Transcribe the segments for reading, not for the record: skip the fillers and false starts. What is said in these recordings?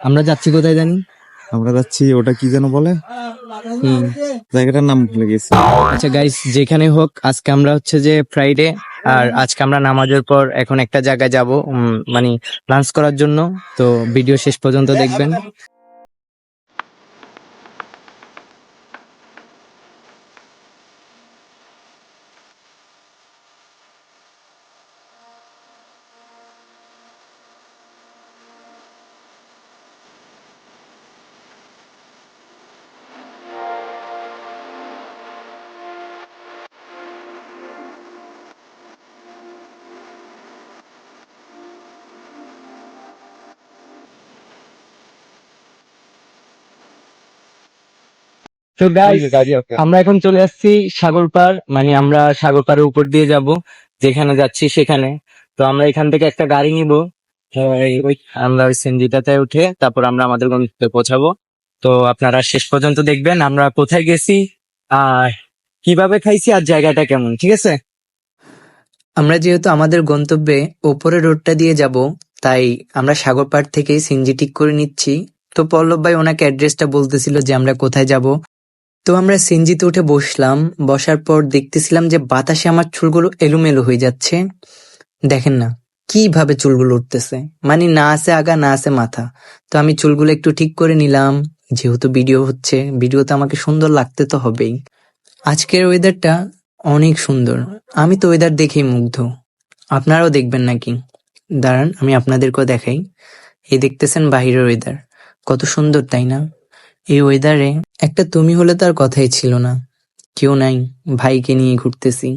আমরা যাচ্ছি কোথায় জানি? আমরা যাচ্ছি, ওটা কি যেন বলে, জায়গাটার নাম ভুলে গেছি। আচ্ছা গাইস, যেখানে হোক, আজকে আমরা হচ্ছে যে ফ্রাইডে, আর আজকে আমরা নামাজের পর এখন একটা জায়গায় যাব, মানে লাঞ্চ করার জন্য। তো ভিডিও শেষ পর্যন্ত দেখবেন। তো গাইস, আমরা এখন চলে আসছি সাগর পার, মানে আমরা সাগর পাড়ের উপর দিয়ে যাব, যেখানে যাচ্ছি সেখানে। তো আমরা এখান থেকে একটা গাড়ি নিব, আমরা ওই সিএনজিটাতে উঠে তারপর আমরা আমাদের গন্তব্যে পৌঁছাবো। তো আপনারা শেষ পর্যন্ত দেখবেন আমরা কোথায় গেছি আর কিভাবে খাইছি আর জায়গাটা কেমন, ঠিক আছে? আমরা যেহেতু আমাদের গন্তব্যে ওপরের রোডটা দিয়ে যাব, তাই আমরা সাগর পাড় থেকে সিএনজি ঠিক করে নিচ্ছি। তো পল্লব ভাই ওনাকে অ্যাড্রেসটা বলতেছিল যে আমরা কোথায় যাব। তো আমরা সিএনজিতে উঠে বসলাম, বসার পর দেখতেছিলাম যে বাতাসে আমার চুলগুলো এলোমেলো হয়ে যাচ্ছে। দেখেন না কিভাবে চুলগুলো উঠতেছে, মানে না আছে আগা না আছে মাথা। তো আমি চুলগুলো একটু ঠিক করে নিলাম, যেহেতু ভিডিও হচ্ছে, ভিডিওতে আমাকে সুন্দর লাগতে তো হবেই। আজকের ওয়েদারটা অনেক সুন্দর, আমি তো ওয়েদার দেখেই মুগ্ধ। আপনারাও দেখবেন নাকি? দাঁড়ান আমি আপনাদেরকেও দেখাই। এই দেখতেছেন বাহিরের ওয়েদার, কত সুন্দর তাই না? এই ওয়েদারে একটা তুমি হলে তার কথাই ছিল না। কেউ নাই, ভাইকে নিয়ে ঘুরতেছি।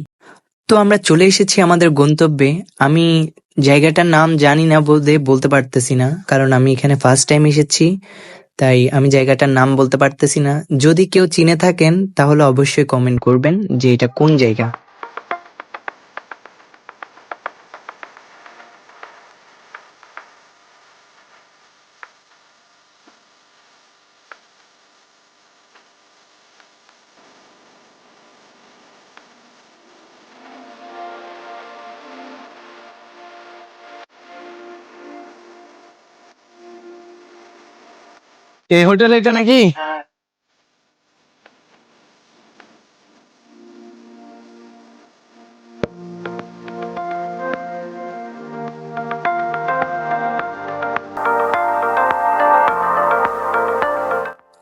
তো আমরা চলে এসেছি আমাদের গন্তব্যে। আমি জায়গাটার নাম জানি না, বলতে পারতেছি না, কারণ আমি এখানে ফার্স্ট টাইম এসেছি, তাই আমি জায়গাটার নাম বলতে পারতেছি না। যদি কেউ চিনে থাকেন তাহলে অবশ্যই কমেন্ট করবেন যে এটা কোন জায়গা। এই হোটেল এটা নাকি?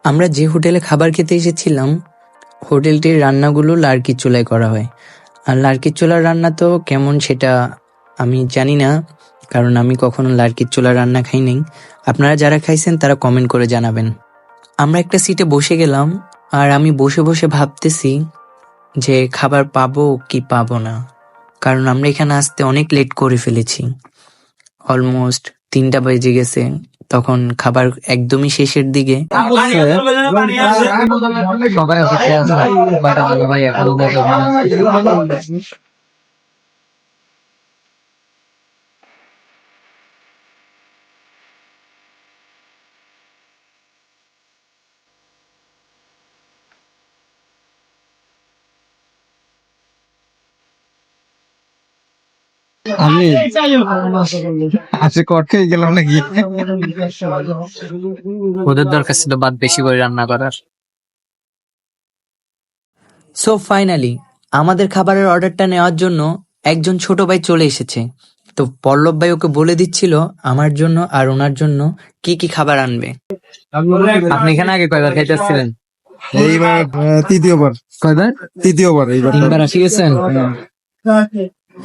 আমরা যে হোটেলে খাবার খেতে এসেছিলাম, হোটেলটির রান্নাগুলো লার্কির চুলায় করা হয়। আর লার্কির চুলার রান্না তো কেমন সেটা আমি জানি না, কারণ আমি কখনো লার্কির চুলার রান্না খাইনি। আপনারা যারা খাইছেন তারা কমেন্ট করে জানাবেন। আমরা একটা সিটে বসে গেলাম, আর আমি বসে বসে ভাবতেছি যে খাবার পাবো কি পাবো না, কারণ আমরা এখানে আসতে অনেক লেট করে ফেলেছি। অলমোস্ট 3টা বেজে গেছে, তখন খাবার একদমই শেষের দিকে। সবাই অপেক্ষায় আছে, বাট আমাদের ভাই এখনো দেখো। আমি আজকে কট খেয়ে গেলাম নাকি? ওদের দরকার ছিল ভাত বেশি করে রান্না করার। সো ফাইনালি আমাদের খাবারের অর্ডারটা নেওয়ার জন্য একজন ছোট ভাই চলে এসেছে। তো পল্লব ভাই ওকে বলে দিচ্ছিল আমার জন্য আর ওনার জন্য কি কি খাবার আনবে। আপনি এখানে আগে কয়বার খাইতে আসছিলেন? এইবার তৃতীয়বার। কয়বার? তৃতীয়বার এইবার। 3বার আসি গেছেন?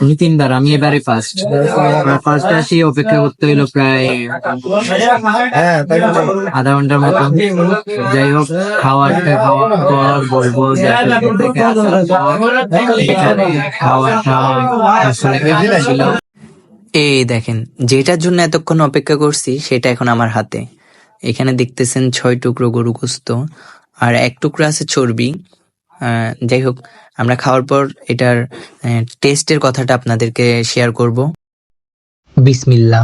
উনি 3বার, আমি এবারে ফার্স্ট। ফার্স্ট আসি অপেক্ষা করতে হইলো প্রায় হ্যাঁ, তাই না? আধা ঘন্টার মতো। যাই হোক, খাওয়াটা খাওয়ার পর বলবো যে এখানে খাওয়াটা আসলে কেমন ছিল। এই দেখেন, যেটার জন্য এতক্ষণ অপেক্ষা করছি সেটা এখন আমার হাতে। এখানে দেখতেছেন 6 টুকরো গরু গোস্ত, আর 1 টুকরো আছে চর্বি। যাই হোক, আমরা খাওয়ার পর এটার টেস্টের কথাটা আপনাদেরকে শেয়ার করব। বিসমিল্লাহ।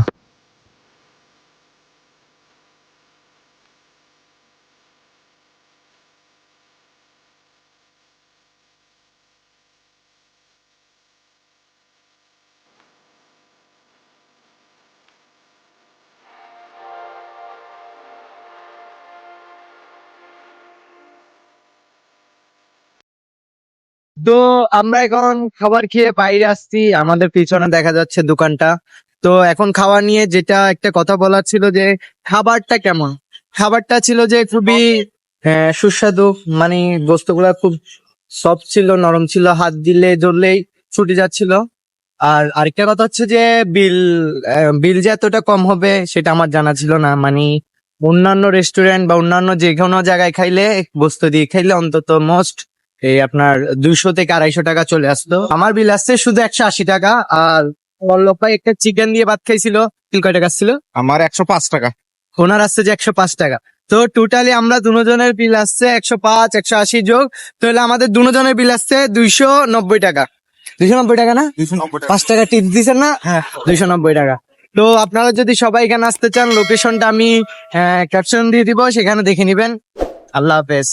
তো আমরা এখন খাবার খেয়ে বাইরে আসছি, আমাদের পিছনে দেখা যাচ্ছে দোকানটা। তো এখন খাবার নিয়ে যেটা একটা কথা বলার ছিল যে খাবারটা কেমন। খাবারটা ছিল যে খুবই সুস্বাদু, মানে বস্তুগুলা খুব সফট ছিল, নরম ছিল, হাত দিলে ধরলেই ছুটে যাচ্ছিল। আর আরেকটা কথা হচ্ছে যে বিল যে এতটা কম হবে সেটা আমার জানা ছিল না। মানে অন্যান্য রেস্টুরেন্ট বা অন্যান্য যে কোনো জায়গায় খাইলে, বস্তু দিয়ে খাইলে অন্তত মোস্ট এই আপনার 200 থেকে 250 টাকা চলে আসতো। আমার বিল আসছে শুধু 180 টাকা। আর পল্লব ভাই একটা চিকেন দিয়ে ভাত খাইছিল, বিল কয় টাকা ছিল? আমার 105 টাকা। ওনার আসছে যে 105 টাকা। তো টোটালি আমরা দুজনের বিল আসছে 105, 180 যোগ, তাহলে আমাদের দুজনের বিল আসছে 290 টাকা। 290 টাকা না? 290 টাকা। 5 টাকা টিপস দিচ্ছেন না? হ্যাঁ। 290 টাকা। তো আপনারা যদি সবাই এখানে আসতে চান, লোকেশনটা আমি ক্যাপশন দিয়ে দিব, সেখানে দেখে নিবেন। আল্লাহ হাফেজ।